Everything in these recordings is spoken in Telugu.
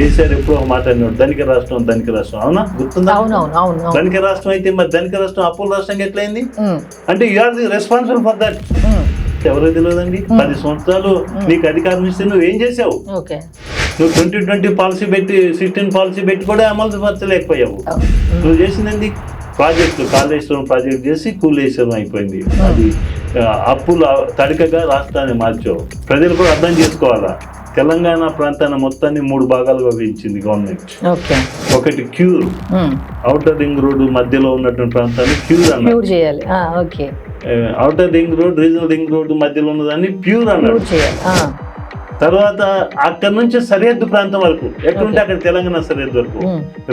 కేసీఆర్ ఎప్పుడో ఒక మాట అన్నాడు, ధనిక రాష్ట్రం ధనిక రాష్ట్రం. అవునా, గుర్తుందా? ధనిక రాష్ట్రం అయితే మరి ధనిక రాష్ట్రం అప్పుల రాష్ట్రంగా ఎట్లయింది అంటే you are the responsible for that. ఎవరో తెలియదండి. 10 సంవత్సరాలు నీకు అధికారం ఇస్తే నువ్వేం చేసావు? నువ్వు 2020 పాలసీ పెట్టి 16 పాలసీ పెట్టి కూడా అమలు పరచలేకపోయావు. నువ్వు చేసింది ప్రాజెక్టు, కాళేశ్వరం ప్రాజెక్ట్ చేసి కూలేశ్వరం అయిపోయింది. అది అప్పుల తడికగా రాష్ట్రాన్ని మార్చావు. ప్రజలు కూడా అర్థం చేసుకోవాలా, తెలంగాణ ప్రాంతాన్ని మొత్తాన్ని 3 భాగాలుగా విభజించింది గవర్నమెంట్. ఒకటి క్యూర్, ఔటర్ రింగ్ రోడ్డు మధ్యలో ఉన్నటువంటి ప్రాంతాన్ని క్యూర్ అన్నారు. Outer ring road, regional ring road మధ్యలో ఉన్నదాన్ని ప్యూర్ అన్నారు. తర్వాత అక్కడ నుంచి సరిహద్దు ప్రాంతం వరకు ఎక్కడుంటే అక్కడ తెలంగాణ సరిహద్దు వరకు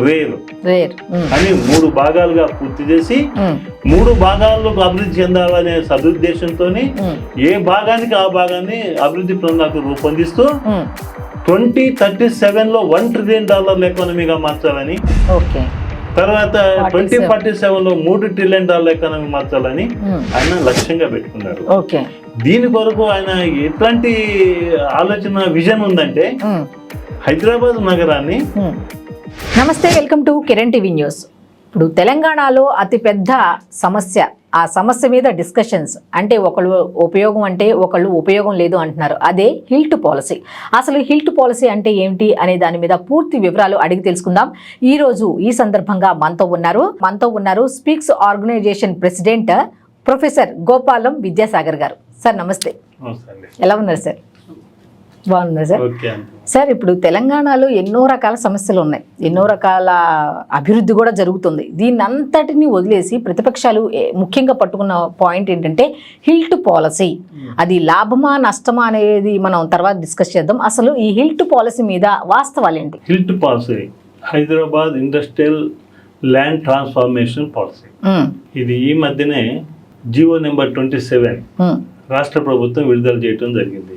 రేర్ అని 3 భాగాలుగా పూర్తి చేసి 3 భాగాల్లో అభివృద్ధి చెందాలనే సదుద్దేశంతో ఏ భాగానికి ఆ భాగాన్ని అభివృద్ధి ప్రణాళిక రూపొందిస్తూ 2037లో $1 ట్రిలియన్ ఎకానమీగా మార్చాలని, తర్వాత 2047లో $3 ట్రిలియన్ ఎకానమీ మార్చాలని ఆయన లక్ష్యంగా పెట్టుకున్నారు. దీని కొరకు ఆయన ఎట్లాంటి ఆలోచన, విజన్ ఉందంటే హైదరాబాద్ నగరాన్ని. నమస్తే, welcome to Kiran TV news. ఇప్పుడు తెలంగాణలో అతిపెద్ద సమస్య, ఆ సమస్య మీద డిస్కషన్స్ అంటే ఒకళ్ళు ఉపయోగం అంటే ఒకళ్ళు ఉపయోగం లేదు అంటున్నారు. అదే హిల్ట్ పాలసీ. అసలు హిల్ట్ పాలసీ అంటే ఏమిటి అనే దాని మీద పూర్తి వివరాలు అడిగి తెలుసుకుందాం. ఈ సందర్భంగా మనతో ఉన్నారు Speaks organisation president professor Gopalam Vidyasagar garu. Sir నమస్తే. ఎలా ఉన్నారు సార్? బాగున్నారు సార్. సార్, ఇప్పుడు తెలంగాణలో ఎన్నో రకాల సమస్యలు ఉన్నాయి, ఎన్నో రకాల అభివృద్ధి కూడా జరుగుతుంది. దీన్ని అంతటిని వదిలేసి ప్రతిపక్షాలు ముఖ్యంగా పట్టుకున్న పాయింట్ ఏంటంటే హిల్ట్ పాలసీ. అది లాభమా నష్టమా అనేది మనం తర్వాత డిస్కస్ చేద్దాం. అసలు ఈ హిల్ట్ పాలసీ మీద వాస్తవాలు ఏంటి? HILT policy Hyderabad industrial land transformation policy. ఇది ఈ మధ్యనే జీవో నెంబర్ 27 రాష్ట్ర ప్రభుత్వం విడుదల చేయడం జరిగింది.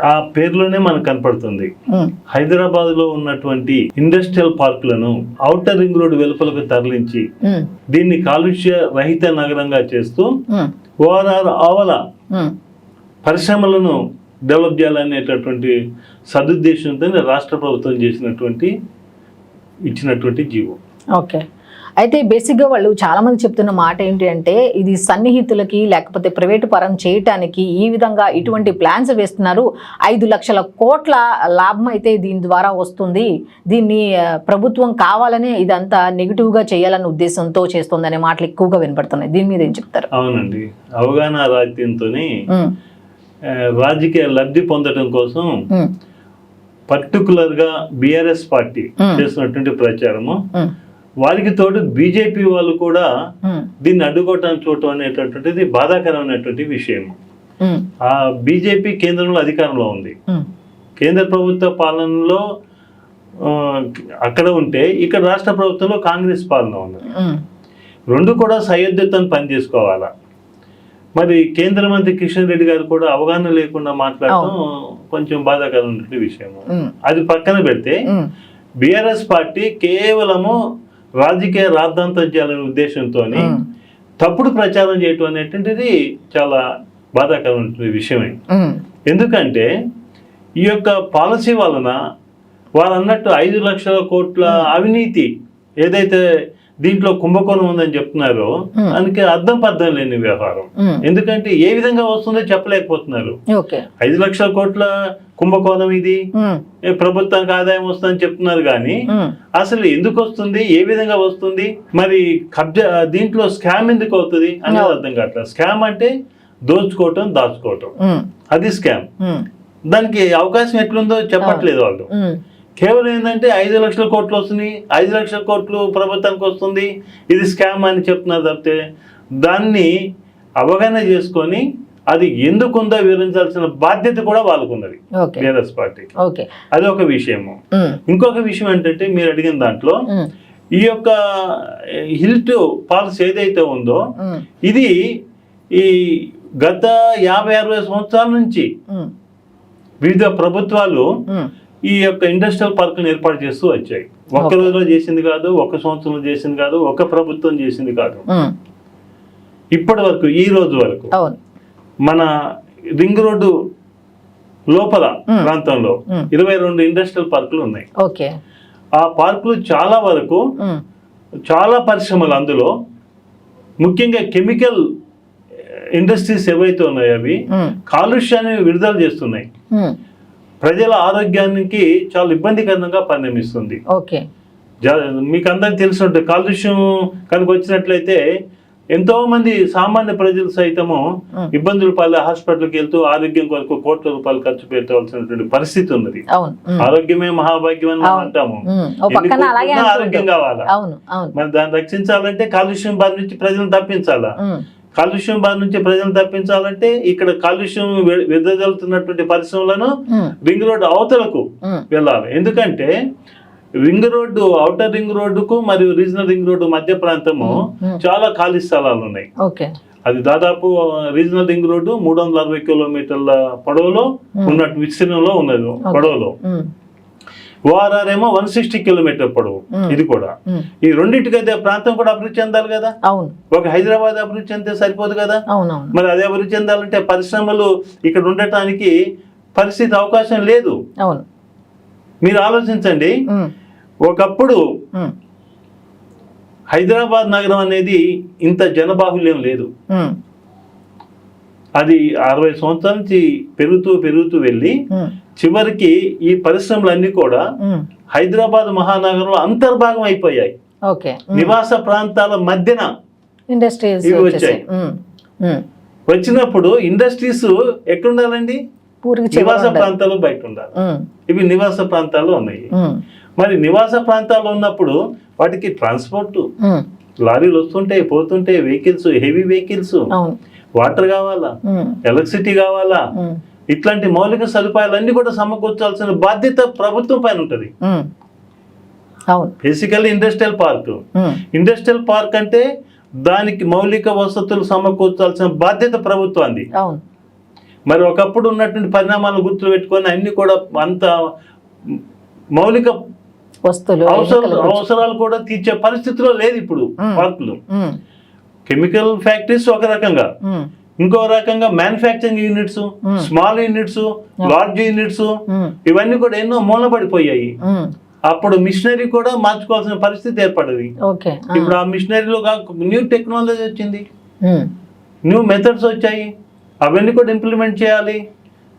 ఆ పేరులోనే మనకు కనపడుతుంది. హైదరాబాద్ లో ఉన్నటువంటి ఇండస్ట్రియల్ పార్కులను ఔటర్ రింగ్ రోడ్ వెలుపలకు తరలించి దీన్ని కాలుష్య రహిత నగరంగా చేస్తూ ఓఆర్ఆర్ ఆవల పరిశ్రమలను డెవలప్ చేయాలనేటటువంటి సదుద్దేశంతో రాష్ట్ర ప్రభుత్వం ఇచ్చినటువంటి జీవో. అయితే బేసిక్గా వాళ్ళు చాలామంది చెప్తున్న మాట ఏంటి అంటే, ఇది సన్నిహితులకి లేకపోతే ప్రైవేటు పరం చేయటానికి ఈ విధంగా ఇటువంటి ప్లాన్స్ వేస్తున్నారు. 5 లక్షల కోట్ల లాభం అయితే దీని ద్వారా వస్తుంది, దీన్ని ప్రభుత్వం కావాలనే ఇదంతా నెగిటివ్గా చేయాలనే ఉద్దేశంతో చేస్తుందనే మాటలు ఎక్కువగా వినపడుతున్నాయి. దీని మీద ఏం చెప్తారు? అవునండి, అవగాహన రాహిత్యంతో రాజకీయ లబ్ధి పొందడం కోసం పర్టికులర్గా బీఆర్ఎస్ పార్టీ చేసినటువంటి ప్రచారము, వారికి తోడు బీజేపీ వాళ్ళు కూడా దీన్ని అడ్డుకోవటానికి చూడటం అనేటటువంటిది బాధాకరమైనటువంటి విషయం. ఆ బీజేపీ కేంద్రంలో అధికారంలో ఉంది, కేంద్ర ప్రభుత్వ పాలనలో అక్కడ ఉంటే ఇక్కడ రాష్ట్ర ప్రభుత్వంలో కాంగ్రెస్ పాలన ఉంది. 2 కూడా సయోధ్యతను పనిచేసుకోవాలా. మరి కేంద్ర మంత్రి కిషన్ రెడ్డి గారు కూడా అవగాహన లేకుండా మాట్లాడటం కొంచెం బాధాకరమైనటువంటి విషయం. అది పక్కన పెడితే బీఆర్ఎస్ పార్టీ కేవలము రాజకీయ రాద్ధాంతం చేయాలనే ఉద్దేశంతో తప్పుడు ప్రచారం చేయటం అనేటువంటిది చాలా బాధాకరమైన విషయమే. ఎందుకంటే ఈ యొక్క పాలసీ వలన వారు అన్నట్టు 5 లక్షల కోట్ల అవినీతి ఏదైతే దీంట్లో కుంభకోణం ఉందని చెప్తున్నారో దానికి అర్థం పర్థం లేని వ్యవహారం. ఎందుకంటే ఏ విధంగా వస్తుందో చెప్పలేకపోతున్నారు. 5 లక్షల కోట్ల కుంభకోణం ఇది, ప్రభుత్వానికి ఆదాయం వస్తుందని చెప్తున్నారు కానీ అసలు ఎందుకు వస్తుంది, ఏ విధంగా వస్తుంది, మరి దీంట్లో స్కామ్ ఎందుకు అవుతుంది అనేది అర్థం కావట్లేదు. స్కామ్ అంటే దోచుకోవటం, దాచుకోవటం, అది స్కామ్. దానికి అవకాశం ఎట్లుందో చెప్పట్లేదు వాళ్ళు. కేవలం ఏంటంటే 5 లక్షల కోట్లు వస్తుంది, 5 లక్షల కోట్లు ప్రభుత్వానికి వస్తుంది, ఇది స్కామ్ అని చెప్తున్నారు తప్పితే దాన్ని అవగాహన చేసుకొని అది ఎందుకుందో వివరించాల్సిన బాధ్యత కూడా వాళ్ళకున్నది బీఆర్ఎస్ పార్టీకి. అది ఒక విషయము. ఇంకొక విషయం ఏంటంటే మీరు అడిగిన దాంట్లో ఈ యొక్క హిల్ట్ పాలసీ ఏదైతే ఉందో ఇది ఈ గత 50-60 సంవత్సరాల నుంచి వివిధ ప్రభుత్వాలు ఈ యొక్క ఇండస్ట్రియల్ పార్కులను ఏర్పాటు చేస్తూ వచ్చాయి. ఒక్క రోజులో చేసింది కాదు, ఒక్క సంవత్సరంలో చేసింది కాదు, ఒక ప్రభుత్వం చేసింది కాదు. ఇప్పటి వరకు ఈ రోజు వరకు మన రింగ్ రోడ్డు లోపల ప్రాంతంలో 22 ఇండస్ట్రియల్ పార్కులు ఉన్నాయి. ఓకే. ఆ పార్కులు చాలా వరకు చాలా పరిశ్రమలు, అందులో ముఖ్యంగా కెమికల్ ఇండస్ట్రీస్ ఏవైతే ఉన్నాయో అవి కాలుష్యాన్ని విడుదల చేస్తున్నాయి. ప్రజల ఆరోగ్యానికి చాలా ఇబ్బందికరంగా పరిణమిస్తుంది. ఓకే. మీకు అందరికి తెలిసినట్టు కాలుష్యం కనుక వచ్చినట్లయితే ఎంతో మంది సామాన్య ప్రజలు సైతము ఇబ్బందుల పాలు హాస్పిటల్కి వెళ్తూ ఆరోగ్యం కొరకు కోట్ల రూపాయలు ఖర్చు పెట్టవలసినటువంటి పరిస్థితి ఉన్నది. ఆరోగ్యమే మహాభాగ్యం అని మనం అంటాము. ఆరోగ్యం కావాలా, మరి దాన్ని రక్షించాలంటే కాలుష్యం బారి నుంచి ప్రజలను తప్పించాలా. కాలుష్యం బారి నుంచి ప్రజలను తప్పించాలంటే ఇక్కడ కాలుష్యం వెదజల్లుతున్నటువంటి పరిశ్రమలను రింగ్ రోడ్ అవతలకు వెళ్ళాలి. ఎందుకంటే రింగ్ రోడ్డు, ఔటర్ రింగ్ రోడ్డుకు మరియు రీజనల్ రింగ్ రోడ్డు మధ్య ప్రాంతము చాలా ఖాళీ స్థలాలు ఉన్నాయి. అది దాదాపు రీజనల్ రింగ్ రోడ్డు 360 కిలోమీటర్ల పొడవులో ఉన్నట్టు విస్తీర్ణంలో ఉన్నది పొడవులో. ఓఆర్ఆర్ ఏమో 160 కిలోమీటర్ పొడవు. ఇది కూడా ఈ రెండింటికైతే ప్రాంతం కూడా అభివృద్ధి చెందాలి కదా. ఒక హైదరాబాద్ అభివృద్ధి చెందితే సరిపోదు కదా. మరి అదే అభివృద్ధి చెందాలంటే పరిశ్రమలు ఇక్కడ ఉండటానికి పరిస్థితి అవకాశం లేదు. మీరు ఆలోచించండి, ఒకప్పుడు హైదరాబాద్ నగరం అనేది ఇంత జనబాహుల్యం లేదు. అది 60 సంవత్సరాల నుంచి పెరుగుతూ వెళ్ళి చివరికి ఈ పరిశ్రమలన్నీ కూడా హైదరాబాద్ మహానగరంలో అంతర్భాగం అయిపోయాయి. నివాస ప్రాంతాల మధ్యన ఇండస్ట్రీస్ వచ్చాయి. వచ్చినప్పుడు ఇండస్ట్రీస్ ఎక్కడుండాలండి? నివాస ప్రాంతాలు బయట ఉండాలి. ఇవి నివాస ప్రాంతాల్లో ఉన్నాయి. మరి నివాస ప్రాంతాల్లో ఉన్నప్పుడు వాటికి ట్రాన్స్పోర్ట్, లారీలు వస్తుంటాయి పోతుంటాయి, వెహికల్స్, హెవీ వెహికల్స్, వాటర్ కావాలా, ఎలక్ట్రిసిటీ కావాలా, ఇట్లాంటి మౌలిక సదుపాయాలన్నీ కూడా సమకూర్చాల్సిన బాధ్యత ప్రభుత్వం పైన ఉంటుంది. బేసికల్లీ ఇండస్ట్రియల్ పార్క్ అంటే దానికి మౌలిక వసతులు సమకూర్చాల్సిన బాధ్యత ప్రభుత్వాన్ని. మరి ఒకప్పుడు ఉన్నటువంటి పరిణామాలను గుర్తులు పెట్టుకొని అన్ని కూడా అంత మౌలిక అవసరాలు కూడా తీర్చే పరిస్థితిలో లేదు ఇప్పుడు పార్కులు. కెమికల్ ఫ్యాక్టరీస్ ఒక రకంగా, ఇంకో రకంగా manufacturing units, small units, large units, ఇవన్నీ కూడా ఎన్నో మూలపడిపోయాయి. అప్పుడు మిషనరీ కూడా మార్చుకోవాల్సిన పరిస్థితి ఏర్పడింది. ఇప్పుడు ఆ మిషనరీలో న్యూ టెక్నాలజీ వచ్చింది, న్యూ మెథడ్స్ వచ్చాయి, అవన్నీ కూడా ఇంప్లిమెంట్ చేయాలి.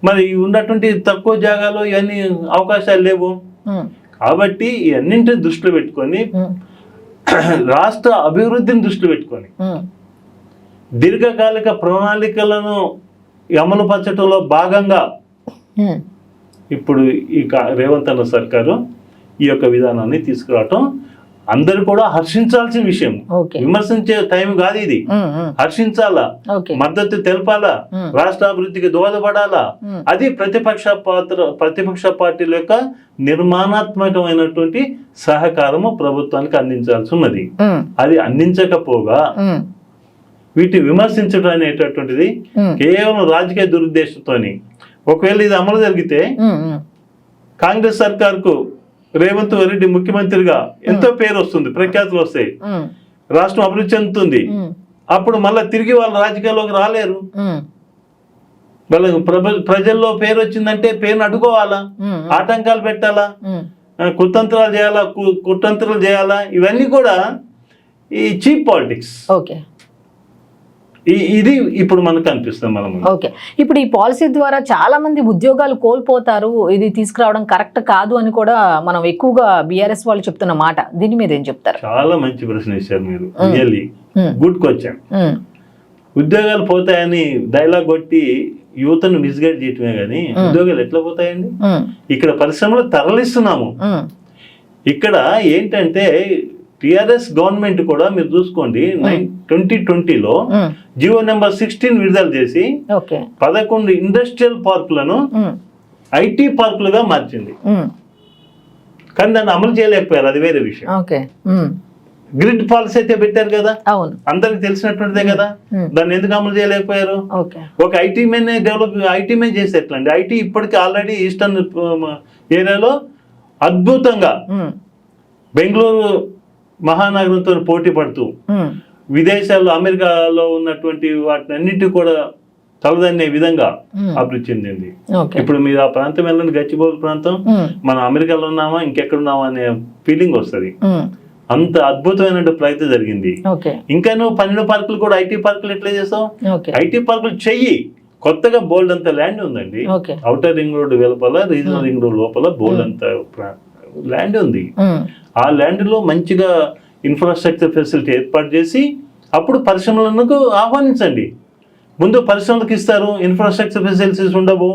మరి ఉన్నటువంటి తక్కువ జాగాలో ఇవన్నీ అవకాశాలు లేవు. కాబట్టి ఇవన్నింటిని దృష్టిలో పెట్టుకొని రాష్ట్ర అభివృద్ధిని దృష్టిలో పెట్టుకొని దీర్ఘకాలిక ప్రణాళికలను అమలు పరచడంలో భాగంగా ఇప్పుడు ఈ రేవంత్ అన్న సర్కారు ఈ యొక్క విధానాన్ని తీసుకురావటం అందరు కూడా హర్షించాల్సిన విషయం. విమర్శించే టైం కాదు ఇది. హర్షించాలా, మద్దతు తెలపాలా, రాష్ట్ర అభివృద్ధికి దోహదపడాలా. అది ప్రతిపక్ష పార్టీల యొక్క నిర్మాణాత్మకమైనటువంటి సహకారము ప్రభుత్వానికి అందించాల్సి ఉన్నది. అది అందించకపోగా వీటిని విమర్శించడం అనేటటువంటిది కేవలం రాజకీయ దురుద్దేశంతోని. ఒకవేళ ఇది అమలు జరిగితే కాంగ్రెస్ సర్కార్కు రేవంత్ రెడ్డి ముఖ్యమంత్రిగా ఎంతో పేరు వస్తుంది, ప్రఖ్యాతులు వస్తాయి, రాష్ట్రం అభివృద్ధి చెందుతుంది. అప్పుడు మళ్ళీ తిరిగి వాళ్ళ రాజకీయాల్లోకి రాలేరు. వాళ్ళకి ప్రజల్లో పేరు వచ్చిందంటే పేరును అడ్డుకోవాలా, ఆటంకాలు పెట్టాలా, కుతంత్రాలు చేయాలా. ఇవన్నీ కూడా ఈ చీప్ పాలిటిక్స్. ఇది ఇప్పుడు మనకు అనిపిస్తుంది. మనం ఇప్పుడు ఈ పాలసీ ద్వారా చాలా మంది ఉద్యోగాలు కోల్పోతారు, ఇది తీసుకురావడం కరెక్ట్ కాదు అని కూడా మనం ఎక్కువగా బీఆర్ఎస్ వాళ్ళు చెప్తున్న మాట. దీని మీద ఏం చెప్తారు? చాలా మంచి ప్రశ్న ఇచ్చారు మీరు. Really good question. ఉద్యోగాలు పోతాయని డైలాగ్ కొట్టి యువతను మిస్గైడ్ చేయటమే కానీ ఉద్యోగాలు ఎట్లా పోతాయండి? ఇక్కడ పరిశ్రమలు తరలిస్తున్నాము. ఇక్కడ ఏంటంటే టిఆర్ఎస్ గవర్నమెంట్ కూడా మీరు చూసుకోండి 2020లో జియో నెంబర్ 16 విడుదల చేసి 11 ఇండస్ట్రియల్ పార్కులను ఐటీ పార్కులుగా మార్చింది. కానీ దాన్ని అమలు చేయలేకపోయారు, అది వేరే విషయం. గ్రిడ్ పాలసీ అయితే పెట్టారు కదా, అందరికి తెలిసినటువంటిదే కదా. దాన్ని ఎందుకు అమలు చేయలేకపోయారు? ఒక ఐటీ మెయిన్ చేస్తే ఎట్లండి? ఐటీ ఇప్పటికీ ఆల్రెడీ ఈస్టర్న్ ఏరియాలో అద్భుతంగా బెంగళూరు మహానగరంతో పోటీ పడుతూ విదేశాల్లో అమెరికాలో ఉన్నటువంటి వాటిని అన్నిటి కూడా తలదన్నే విధంగా అభివృద్ధి చెందింది. ఇప్పుడు మీరు ఆ ప్రాంతం వెళ్ళండి, గచ్చిబౌలి ప్రాంతం, మనం అమెరికాలో ఉన్నామా ఇంకెక్కడ ఉన్నామా అనే ఫీలింగ్ వస్తుంది. అంత అద్భుతమైన ప్రయత్నం జరిగింది. ఇంకా నువ్వు 12 పార్కులు కూడా ఐటీ పార్కులు ఎట్లా చేస్తావు? ఐటీ పార్కులు చెయ్యి. కొత్తగా బోల్డ్ అంత ల్యాండ్ ఉందండి. ఔటర్ రింగ్ రోడ్ వెలుపల, రీజనల్ రింగ్ రోడ్ లోపల బోల్డ్ అంత ల్యాండ్ ఉంది. ఆ ల్యాండ్ లో మంచిగా ఇన్ఫ్రాస్ట్రక్చర్ ఫెసిలిటీ ఏర్పాటు చేసి అప్పుడు పరిశ్రమలకు ఆహ్వానించండి. ముందు పరిశ్రమలకు ఇస్తారు, ఇన్ఫ్రాస్ట్రక్చర్ ఫెసిలిటీస్ ఉండవు.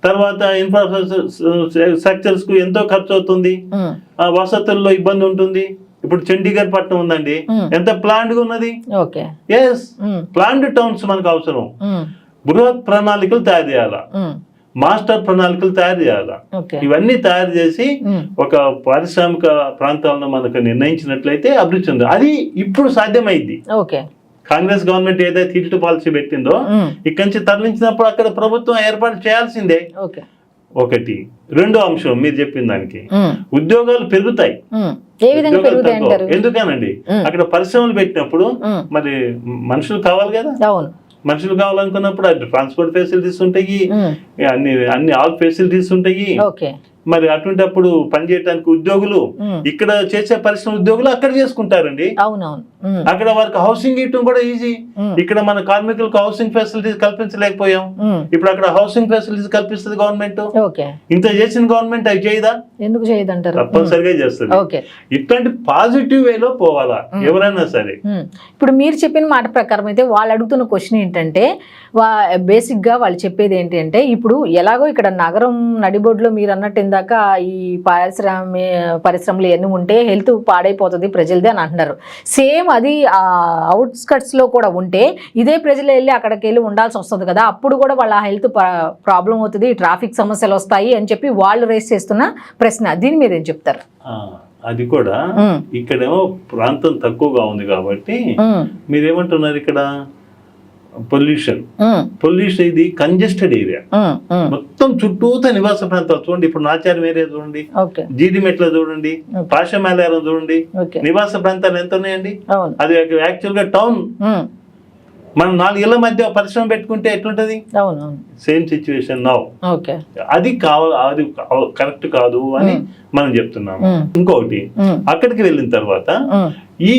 తర్వాత ఇన్ఫ్రాస్ట్రక్చర్స్ కు ఎంతో ఖర్చు అవుతుంది, వసతుల్లో ఇబ్బంది ఉంటుంది. ఇప్పుడు చండీగఢ్ పట్టణం ఉందండి, ఎంత ప్లాండ్ గా ఉన్నది. ప్లాండ్ టౌన్స్ మనకు అవసరం. బృహత్ ప్రణాళికలు తయారు చేయాలా, మాస్టర్ ప్రణాళికలు తయారు చేయాలా. ఇవన్నీ తయారు చేసి ఒక పారిశ్రామిక ప్రాంతాలను మనకు నిర్ణయించినట్లయితే అభివృద్ధి చెంది. అది ఇప్పుడు సాధ్యమైంది. కాంగ్రెస్ గవర్నమెంట్ ఏదైతే హిల్ట్ పాలసీ పెట్టిందో ఇక్కడి నుంచి తరలించినప్పుడు అక్కడ ప్రభుత్వం ఏర్పాటు చేయాల్సిందే. ఒకటి. రెండో అంశం మీరు చెప్పిన దానికి, ఉద్యోగాలు పెరుగుతాయి. ఎందుకనండి, అక్కడ పరిశ్రమలు పెట్టినప్పుడు మరి మనుషులు కావాలి కదా. మనుషులు కావాలనుకున్నప్పుడు అది ట్రాన్స్పోర్ట్ ఫెసిలిటీస్ ఉంటాయి, అన్ని ఆల్ ఫెసిలిటీస్ ఉంటాయి. మరి అటువంటిప్పుడు పనిచేయడానికి ఉద్యోగులు, ఇక్కడ చేసే పరిశ్రమ ఉద్యోగులు అక్కడ చేసుకుంటారండి. అక్కడ వారికి హౌసింగ్ ఇవ్వడం కూడా ఈజీ. ఇక్కడ మన కార్మికులకు హౌసింగ్ ఫెసిలిటీస్ కల్పించలేకపోయాం, ఇప్పుడు అక్కడ హౌసింగ్ ఫెసిలిటీస్ కల్పిస్తుంది గవర్నమెంట్. ఇంత చేసిన గవర్నమెంట్ అవి చేయదా? ఎందుకు చేయదంటారు? తప్పనిసరిగా చేస్తుంది. ఇట్లాంటి పాజిటివ్ వేలో పోవాలా ఎవరైనా సరే. ఇప్పుడు మీరు చెప్పిన మాట ప్రకారం అయితే వాళ్ళు అడుగుతున్న క్వశ్చన్ ఏంటంటే, బేసిక్ గా వాళ్ళు చెప్పేది ఏంటి అంటే, ఇప్పుడు ఎలాగో ఇక్కడ నగరం నడిబొడ్లో మీరు అన్నట్టు ఇందాక ఈ పరిశ్రమలు ఇవన్నీ ఉంటే హెల్త్ పాడైపోతుంది ప్రజలది అని అంటున్నారు. సేమ్ అది అవుట్స్కట్స్ లో కూడా ఉంటే ఇదే ప్రజలు వెళ్ళి అక్కడికి వెళ్ళి ఉండాల్సి వస్తుంది కదా, అప్పుడు కూడా వాళ్ళ హెల్త్ ప్రాబ్లం అవుతుంది, ట్రాఫిక్ సమస్యలు వస్తాయి అని చెప్పి వాళ్ళు రేస్ చేస్తున్న ప్రశ్న. దీని మీద ఏం చెప్తారు? అది కూడా ఇక్కడేమో ప్రాంతం తక్కువగా ఉంది కాబట్టి మీరేమంటున్నారు, ఇక్కడ పొల్యూషన్ ఇది కంజెస్టెడ్ ఏరియా, మొత్తం చుట్టూతో నివాస ప్రాంతాలు. చూడండి, ఇప్పుడు నాచారం ఏరియా చూడండి, జీడిమెట్ల చూడండి, పాషమేలారం చూడండి, నివాస ప్రాంతాలు ఎంత ఉన్నాయండి. అది యాక్చువల్ గా టౌన్. మనం 4 ఇళ్ల మధ్య పరిశ్రమ పెట్టుకుంటే ఎట్లుంటది? Same situation now. అది అది కరెక్ట్ కాదు అని మనం చెప్తున్నాము. ఇంకొకటి, అక్కడికి వెళ్ళిన తర్వాత ఈ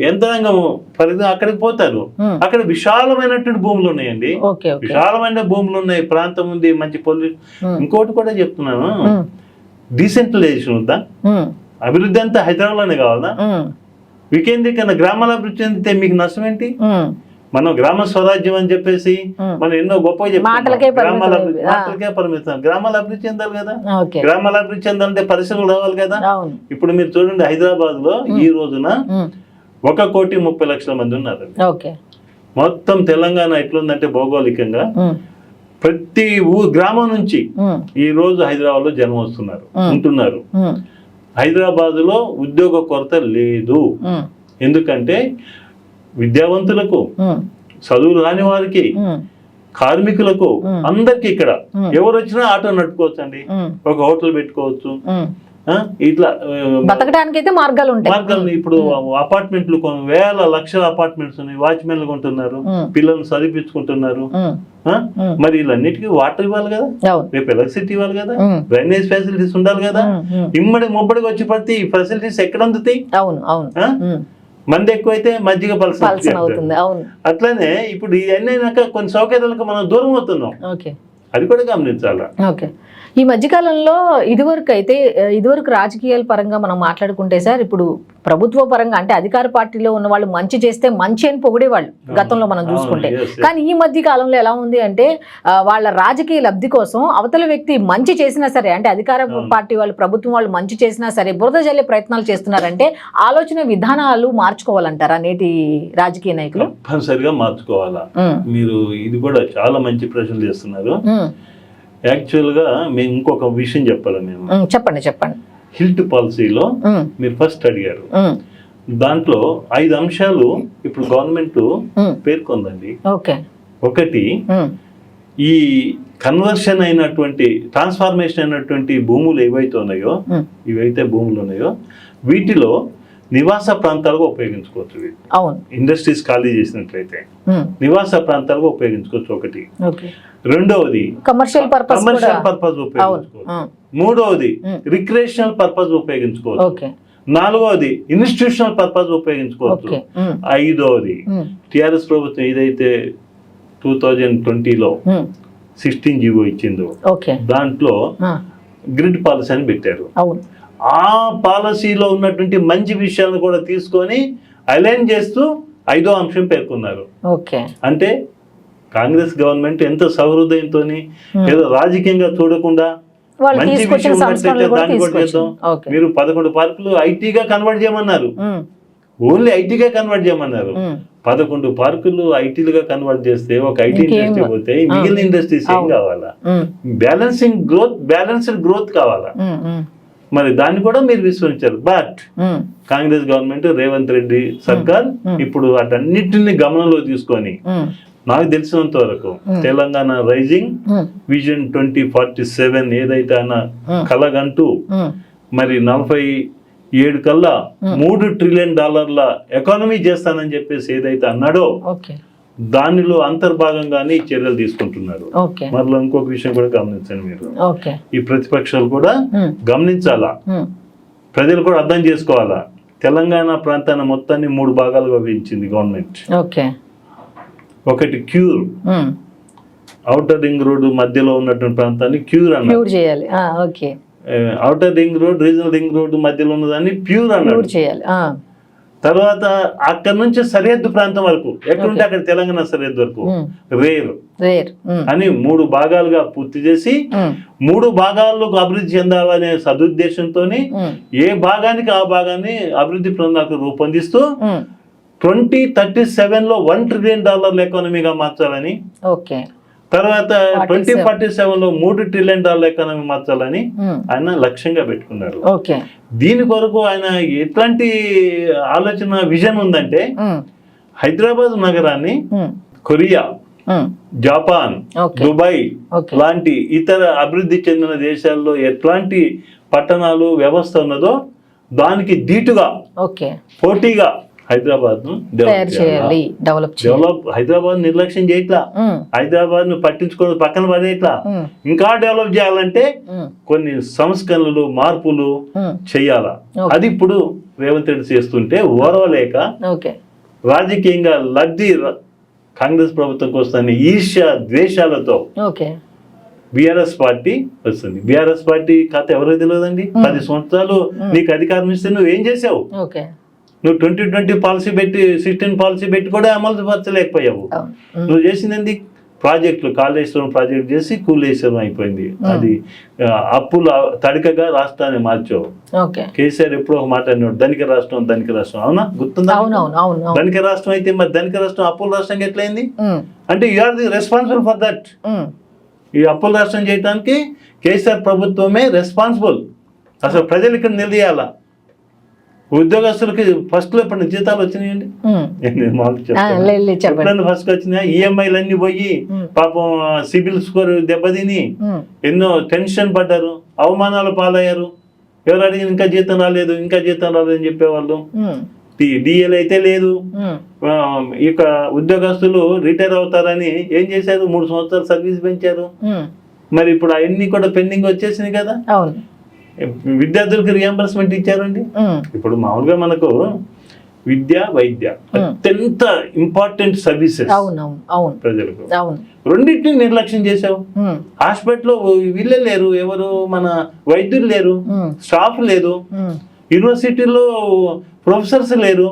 యంత్రాంగం పరిధి అక్కడికి పోతారు, అక్కడ విశాలమైనటువంటి భూములు ఉన్నాయండి, విశాలమైన భూములు ఉన్నాయి, ప్రాంతం ఉంది, మంచి పొల్యూషన్. ఇంకోటి కూడా చెప్తున్నాను, డీసెంట్రలైజేషన్ ఉందా? అభివృద్ధి అంతా హైదరాబాద్ లోనే కావాలా? వికేంద్రీకరణ, గ్రామాల అభివృద్ధి చెందితే మీకు నష్టం ఏంటి? మనం గ్రామ స్వరాజ్యం అని చెప్పేసి మనం ఎన్నో గొప్ప మాటలకే పరిమితం. గ్రామాల అభివృద్ధి చెందాలి కదా. గ్రామాల అభివృద్ధి చెందాలంటే పరిశ్రమలు రావాలి కదా. ఇప్పుడు మీరు చూడండి, హైదరాబాద్ లో ఈ రోజున 1,30,00,000 మంది ఉన్నారు. మొత్తం తెలంగాణ ఎట్లుందంటే భౌగోళికంగా ప్రతి గ్రామం నుంచి ఈ రోజు హైదరాబాద్ లో జనం వస్తున్నారు, ఉంటున్నారు. హైదరాబాద్ లో ఉద్యోగ కొరత లేదు. ఎందుకంటే విద్యావంతులకు, చదువులు రాని వారికి, కార్మికులకు, అందరికి ఇక్కడ ఎవరు వచ్చినా ఆటో నడుపుకోవచ్చు అండి, ఒక హోటల్ పెట్టుకోవచ్చు. ఇట్లా బతకడానికి అయితే మార్గాలు ఉంటాయి. ఇప్పుడు అపార్ట్మెంట్లు వేల లక్షల అపార్ట్మెంట్స్ ఉన్నాయి, వాచ్మెన్లు కొంటున్నారు, పిల్లల్ని చదివించుకుంటున్నారు. మరి వీళ్ళన్నిటికీ వాటర్ ఇవ్వాలి కదా, రేపు ఎలక్ట్రిసిటీ ఇవ్వాలి కదా, డ్రైనేజ్ ఫెసిలిటీస్ ఉండాలి కదా. ఇమ్మడి ముబ్బడికి వచ్చి పడితే ఈ ఫెసిలిటీస్ ఎక్కడ అందుతాయి? మంది ఎక్కువైతే మజ్జిగ పలసన అవుతుంది. అట్లనే ఇప్పుడు ఇవన్నీ కొన్ని సౌకర్యాలకు మనం దూరం అవుతున్నాం, అది కూడా గమనించాలి. ఈ మధ్యకాలంలో ఇదివరకు రాజకీయాల పరంగా మనం మాట్లాడుకుంటే సార్, ఇప్పుడు ప్రభుత్వ పరంగా అంటే అధికార పార్టీలో ఉన్న వాళ్ళు మంచి చేస్తే మంచి అని పొగిడేవాళ్ళు గతంలో మనం చూసుకుంటే. కానీ ఈ మధ్య కాలంలో ఎలా ఉంది అంటే, వాళ్ళ రాజకీయ లబ్ధి కోసం అవతల వ్యక్తి మంచి చేసినా సరే, అంటే అధికార పార్టీ వాళ్ళు, ప్రభుత్వం వాళ్ళు మంచి చేసినా సరే బురద జల్లే ప్రయత్నాలు చేస్తున్నారంటే ఆలోచన విధానాలు మార్చుకోవాలంటారా నేటి రాజకీయ నాయకులు? తప్పనిసరిగా మార్చుకోవాలా. మీరు ఇది కూడా చాలా మంచి ప్రశ్నలు చేస్తున్నారు. యాక్చువల్గా మేము ఇంకొక విషయం చెప్పాలి. మేము చెప్పండి. హిల్ట్ పాలసీలో మీరు ఫస్ట్ అడిగారు, దాంట్లో 5 అంశాలు ఇప్పుడు గవర్నమెంట్ పేర్కొందండి. ఒకటి, ఈ కన్వర్షన్ అయినటువంటి, ట్రాన్స్ఫార్మేషన్ అయినటువంటి భూములు ఏవైతే ఉన్నాయో వీటిలో నివాస ప్రాంతాలుగా ఉపయోగించుకోవచ్చు ఇవి. అవును. ఇండస్ట్రీస్ ఖాళీ చేసినట్లయితే నివాస ప్రాంతాలుగా ఉపయోగించుకోవచ్చు ఒకటి. రెండవది కమర్షియల్ పర్పస్ ఉపయోగించుకోవచ్చు. మూడవది రిక్రియేషనల్ పర్పస్ ఉపయోగించుకోవచ్చు. నాలుగవది ఇన్స్టిట్యూషనల్ పర్పస్ ఉపయోగించుకోవచ్చు. ఐదవది టిఆర్ఎస్ ప్రభుత్వం ఏదైతే 2020లో 16 జీవో ఇచ్చిందో దాంట్లో గ్రిడ్ పాలసీ అని పెట్టారు. ఆ పాలసీలో ఉన్నటువంటి మంచి విషయాలను కూడా తీసుకొని అలైన్ చేస్తూ 5వ అంశం పేర్కొన్నారు. అంటే కాంగ్రెస్ గవర్నమెంట్ ఎంత సహృదయంతో ఏదో రాజకీయంగా చూడకుండా మంచి విషయం ఉన్నట్లయితే దాన్ని కూడా చేద్దాం. మీరు 11 పార్కులు ఐటీగా కన్వర్ట్ చేయమన్నారు. ఓన్లీ ఐటీగా కన్వర్ట్ చేయమన్నారు. 11 పార్కులు ఐటీలుగా కన్వర్ట్ చేస్తే ఒక ఐటీ ఇండస్ట్రీ పోతే మిగిలిన ఇండస్ట్రీస్ ఏం కావాలా? బ్యాలెన్స్డ్ గ్రోత్ కావాలా? మరి దాన్ని కూడా మీరు విస్మరించారు. బట్ కాంగ్రెస్ గవర్నమెంట్ రేవంత్ రెడ్డి సర్కార్ ఇప్పుడు వాటన్నిటిని గమనంలో తీసుకొని నాకు తెలిసినంత వరకు తెలంగాణ రైజింగ్ విజన్ 2047 ఏదైతే ఆయన కలగంటూ మరి 47 కల్లా $3 ట్రిలియన్ ఎకానమీ చేస్తానని చెప్పేసి ఏదైతే అన్నాడో దానిలో అంతర్భాగంగానే ఈ చర్యలు తీసుకుంటున్నారు. మరలా ఇంకొక విషయం కూడా గమనించండి మీరు, ఈ ప్రతిపక్షాలు కూడా గమనించాలా, ప్రజలు కూడా అర్థం చేసుకోవాలా. తెలంగాణ ప్రాంతాన్ని మొత్తాన్ని 3 భాగాలుగా విభజించింది గవర్నమెంట్. ఒకటి క్యూర్, ఔటర్ రింగ్ రోడ్ మధ్యలో ఉన్నటువంటి ప్రాంతాన్ని క్యూర్ అన్నారు. Outer ring road, regional ring road మధ్యలో ఉన్నదాన్ని ప్యూర్ అన్నారు. తర్వాత అక్కడ నుంచి సరిహద్దు ప్రాంతం వరకు ఎక్కడుంటే అక్కడ తెలంగాణ సరిహద్దు వరకు రేర్ అని 3 భాగాలుగా పూర్తి చేసి 3 భాగాల్లో అభివృద్ధి చెందాలనే సదుద్దేశంతో ఏ భాగానికి ఆ భాగాన్ని అభివృద్ధి ప్రణాళిక రూపొందిస్తూ 2037లో $1 ట్రిలియన్ ఎకానమీగా మార్చాలని, తర్వాత 2047లో $3 ట్రిలియన్ ఎకానమీ మార్చాలని ఆయన లక్ష్యంగా పెట్టుకున్నారు. దీని కొరకు ఆయన ఎట్లాంటి ఆలోచన విజన్ ఉందంటే హైదరాబాద్ నగరాన్ని కొరియా, జపాన్, దుబాయ్ లాంటి ఇతర అభివృద్ధి చెందిన దేశాల్లో ఎట్లాంటి పట్టణాలు వ్యవస్థ ఉన్నదో దానికి దీటుగా పోటీగా హైదరాబాద్ ను హైదరాబాద్ నిర్లక్ష్యం చేయట్లా, హైదరాబాద్ ను పట్టించుకోవడం పక్కన పడేట్లా, ఇంకా డెవలప్ చేయాలంటే కొన్ని సంస్కరణలు మార్పులు చెయ్యాలా. అది ఇప్పుడు రేవంత్ రెడ్డి చేస్తుంటే ఓర్వలేక రాజకీయంగా లబ్ధి కాంగ్రెస్ ప్రభుత్వం వస్తున్న ఈర్ష్య ద్వేషాలతో బీఆర్ఎస్ పార్టీ వస్తుంది. బీఆర్ఎస్ పార్టీ కథ ఎవరో తెలియదండి. 10 సంవత్సరాలు నీకు అధికారం ఇస్తే నువ్వేం చేసావు? నువ్వు 2020 పాలసీ పెట్టి 16 పాలసీ పెట్టి కూడా అమలు పరచలేకపోయావు. నువ్వు చేసింది ప్రాజెక్టులు, కాళేశ్వరం ప్రాజెక్ట్ చేసి కూలేశ్వరం అయిపోయింది. అది అప్పుల తడికగా రాష్ట్రాన్ని మార్చావు. కేసీఆర్ ఎప్పుడో ఒక మాట అన్నాడు, ధనిక రాష్ట్రం అవునా? గుర్తుందా? ధనిక రాష్ట్రం అయితే మరి ధనిక రాష్ట్రం అప్పుల రాష్ట్రంగా ఎట్లయింది? అంటే you are the responsible for that. ఈ అప్పుల రాష్ట్రం చేయడానికి కేసీఆర్ ప్రభుత్వమే రెస్పాన్సిబుల్. అసలు ప్రజలు ఇక్కడ నిలదీయాలా. ఉద్యోగస్తులకి ఫస్ట్ లో ఇప్పుడు జీతాలు వచ్చినాయండి, ఫస్ట్ వచ్చినాయి. ఈఎంఐలు అన్ని పోయి పాపం సిబిల్ స్కోర్ దెబ్బతిని ఎన్నో టెన్షన్ పడ్డారు, అవమానాలు పాలయ్యారు. ఎవరు అడిగిన ఇంకా జీతం రాలేదు అని చెప్పేవాళ్ళు. డిఎల్ అయితే లేదు. ఇక ఉద్యోగస్తులు రిటైర్ అవుతారని ఏం చేశారు, 3 సంవత్సరాలు సర్వీస్ పెంచారు. మరి ఇప్పుడు అవన్నీ కూడా పెండింగ్ వచ్చేసినాయి కదా. విద్యార్థులకు రియంబర్స్మెంట్ ఇచ్చారండి. ఇప్పుడు మామూలుగా మనకు విద్య, వైద్య అత్యంత ఇంపార్టెంట్ సర్వీసెస్ ప్రజలకు. రెండింటిని నిర్లక్ష్యం చేసావు. హాస్పిటల్లో వీళ్ళే లేరు, ఎవరు మన వైద్యులు లేరు, స్టాఫ్ లేదు, యూనివర్సిటీలో ప్రొఫెసర్స్ లేరు,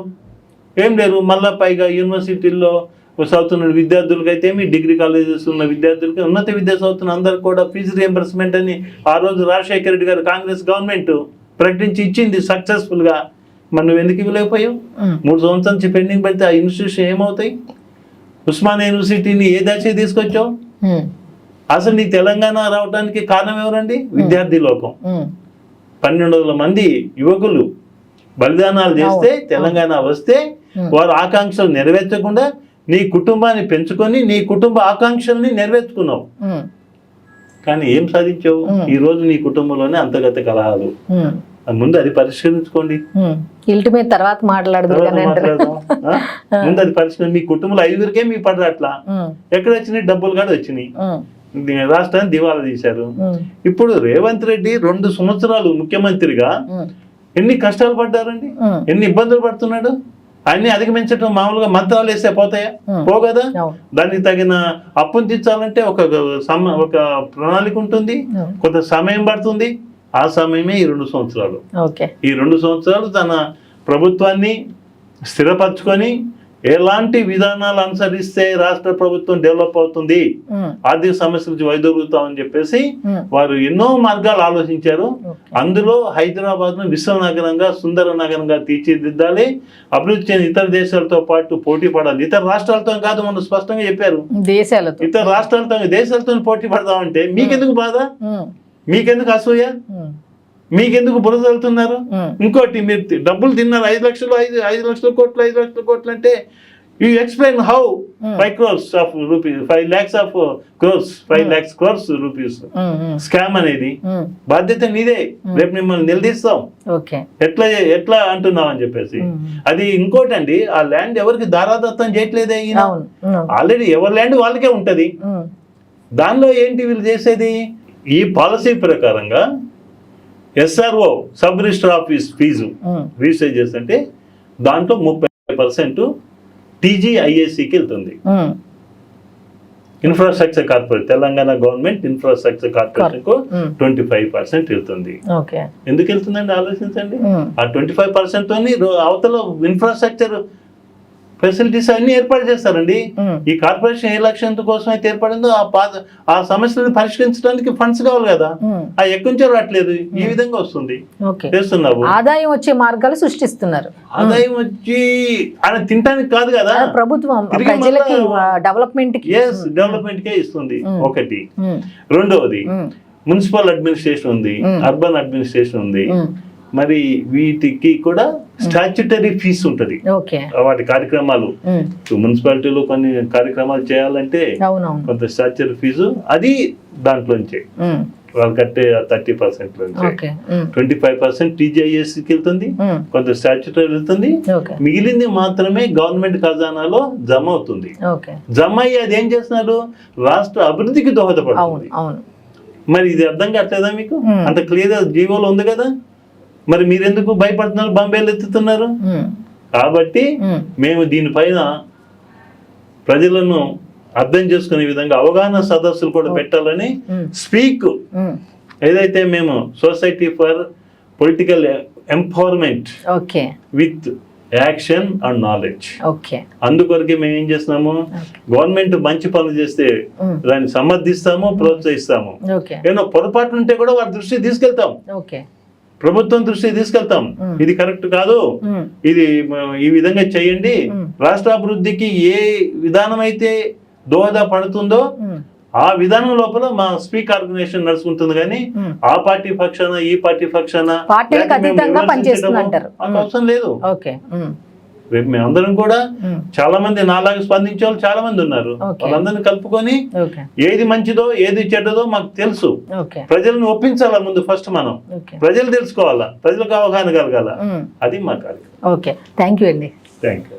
ఏం లేరు. మళ్ళా పైగా యూనివర్సిటీల్లో చదువుతున్న విద్యార్థులకి అయితే డిగ్రీ కాలేజెస్ ఉన్న విద్యార్థులకి, ఉన్నత విద్య చదువుతున్న అందరికి కూడా ఫీజు రియంబర్స్మెంట్ అని ఆ రోజు రాజశేఖర రెడ్డి గారు కాంగ్రెస్ గవర్నమెంట్ ప్రకటించి ఇచ్చింది సక్సెస్ఫుల్ గా. మరి నువ్వు ఎందుకు ఇవ్వలేకపోయావు? 3 సంవత్సరాల నుంచి పెండింగ్ పెడితే ఆ ఇన్స్టిట్యూషన్ ఏమవుతాయి? ఉస్మానియా యూనివర్సిటీని ఏ దశ తీసుకొచ్చావు? అసలు నీ తెలంగాణ రావడానికి కారణం ఎవరండి? విద్యార్థి లోకం. 1200 మంది యువకులు బలిదానాలు చేస్తే తెలంగాణ వస్తే వారి ఆకాంక్షలు నెరవేర్చకుండా నీ కుటుంబాన్ని పెంచుకొని నీ కుటుంబ ఆకాంక్షల్ని నెరవేర్చుకున్నావు. కానీ ఏం సాధించావు? ఈ రోజు నీ కుటుంబంలోనే అంతర్గత కలహాలు, ముందు అది పరిష్కరించుకోండి, ఇల్టి మీద తర్వాత మాట్లాడదు తర్వాత మాట్లాడదాం. ముందు అది పరిష్కరించి మీ కుటుంబంలో 5గురికే మీ పడరు అట్లా ఎక్కడ వచ్చినాయి, డబ్బులు కూడా వచ్చినాయి, రాష్ట్రాన్ని దివాలా తీశారు. ఇప్పుడు రేవంత్ రెడ్డి 2 సంవత్సరాలు ముఖ్యమంత్రిగా ఎన్ని కష్టాలు పడ్డారండి, ఎన్ని ఇబ్బందులు పడుతున్నాడు. అన్ని అధిగమించడం మామూలుగా మంత్రాలు వేస్తే పోతాయా, పోగదా. దానికి తగిన అప్పును తీర్చాలంటే ఒక ప్రణాళిక ఉంటుంది, కొంత సమయం పడుతుంది. ఆ సమయమే ఈ 2 సంవత్సరాలు. ఈ 2 సంవత్సరాలు తన ప్రభుత్వాన్ని స్థిరపరచుకొని ఎలాంటి విధానాలు అనుసరిస్తే రాష్ట్ర ప్రభుత్వం డెవలప్ అవుతుంది, ఆర్థిక సమస్యల నుంచి వైదొలుగుతామని చెప్పేసి వారు ఎన్నో మార్గాలు ఆలోచించారు. అందులో హైదరాబాద్ ను విశ్వనగరంగా, సుందర నగరంగా తీర్చిదిద్దాలి, అభివృద్ధి చెందిన ఇతర దేశాలతో పాటు పోటీ పడాలి. ఇతర రాష్ట్రాలతో కాదు, మనం స్పష్టంగా చెప్పారు, దేశాలతో, ఇతర రాష్ట్రాలతో దేశాలతో పోటీ పడదామంటే మీకెందుకు బాధ, మీకెందుకు అసూయ, మీకెందుకు బురద చల్లుతున్నారు? ఇంకోటి, మీరు డబ్బులు తిన్నారు 5 లక్షలు 5 లక్షల కోట్లు 5 లక్షల కోట్లు అంటే you explain how 5 crores of rupees 5 lakhs of crores 5 lakhs crores rupees scam అనేది బాధ్యత నీదే, రేపు మిమ్మల్ని నిలదీస్తాం ఎట్లా అంటున్నావు అని చెప్పేసి. అది ఇంకోటి అండి, ఆ ల్యాండ్ ఎవరికి దారాదత్తం చేయట్లేదే, ఆల్రెడీ ఎవరి ల్యాండ్ వాళ్ళకే ఉంటది. దానిలో ఏంటి వీళ్ళు చేసేది, ఈ పాలసీ ప్రకారంగా SRO sub register office fees register చేస్తుంటే దాంట్లో 30% TGIACకి వెళ్తుంది. Infrastructure corporation, Telangana government infrastructure corporation కు 25% వెళ్తుంది. ఎందుకు వెళ్తుందండి ఆలోచించండి. ఆ 25% తోని అవతల ఇన్ఫ్రాస్ట్రక్చర్ ఫెసిలిటీస్ అన్ని ఏర్పాటు చేస్తారండి. ఈ కార్పొరేషన్ ఏ లక్ష్యంతో కోసం అయితే ఏర్పడిందో ఆ సమస్యలను పరిష్కరించడానికి ఫండ్స్ కావాలి కదా, ఆ ఎక్కడి నుంచో రావట్లేదు, ఈ విధంగా వస్తుంది. చేస్తున్నావు, ఆదాయం వచ్చే మార్గాలు సృష్టిస్తున్నారు. ఆదాయం వచ్చి ఆయన తినడానికి కాదు కదా, ప్రభుత్వం డెవలప్మెంట్ కే ఇస్తుంది. ఒకటి. రెండవది, మున్సిపల్ అడ్మినిస్ట్రేషన్ ఉంది, అర్బన్ అడ్మినిస్ట్రేషన్ ఉంది. మరి వీటికి కూడా స్టాచ్యుటరీ ఫీజు ఉంటది. వాటి కార్యక్రమాలు మున్సిపాలిటీలో కొన్ని కార్యక్రమాలు చేయాలంటే కొంత స్టాచ్యుటరీ ఫీజు, అది దాంట్లోంచే వాళ్ళు కట్టే 30% లోంచి 25% TGIACకి వెళ్తుంది, కొంత స్టాచ్యుటరీ వెళ్తుంది, మిగిలింది మాత్రమే గవర్నమెంట్ ఖజానాలో జమ అవుతుంది. జమ అయ్యి అది ఏం చేస్తున్నారు, రాష్ట్ర అభివృద్ధికి దోహదపడుతుంది. మరి ఇది అర్థం కావట్లేదా మీకు? అంత క్లియర్ జీవోలో ఉంది కదా, మరి మీరెందుకు భయపడుతున్నారు, బాంబేలు ఎత్తుతున్నారు? కాబట్టి మేము దీనిపైన ప్రజలను అర్థం చేసుకునే విధంగా అవగాహన సదస్సులు కూడా పెట్టాలని స్పీక్ ఏదైతే మేము society for political empowerment with action and knowledge, అందుకొరకే మేము ఏం చేస్తున్నాము, గవర్నమెంట్ మంచి పనులు చేస్తే దాన్ని సమర్థిస్తాము, ప్రోత్సహిస్తాము. ఏదో పొరపాటు ఉంటే కూడా వారి దృష్టికి తీసుకెళ్తాం, ప్రభుత్వం దృష్టికి తీసుకెళ్తాం. ఇది కరెక్ట్ కాదు, ఇది ఈ విధంగా చేయండి, రాష్ట్ర అభివృద్ధికి ఏ విధానం అయితే దోహదపడుతుందో ఆ విధానం లోపల మా స్పీక్ ఆర్గనైజేషన్ నడుచుకుంటుంది. కానీ ఆ పార్టీ పక్షాన ఈ పార్టీ పక్షాన అవసరం లేదు. రేపు మేమందరం కూడా చాలా మంది నాలాగా స్పందించే వాళ్ళు చాలా మంది ఉన్నారు. వాళ్ళందరినీ కలుపుకొని ఏది మంచిదో ఏది చెడ్డదో మాకు తెలుసు. ప్రజలను ఒప్పించాలా ముందు, ఫస్ట్ మనం ప్రజలు తెలుసుకోవాలా, ప్రజలకు అవగాహన కలగాల, అది మా కార్యక్రమం. ఓకే, థ్యాంక్ యూ అండి. Thank you.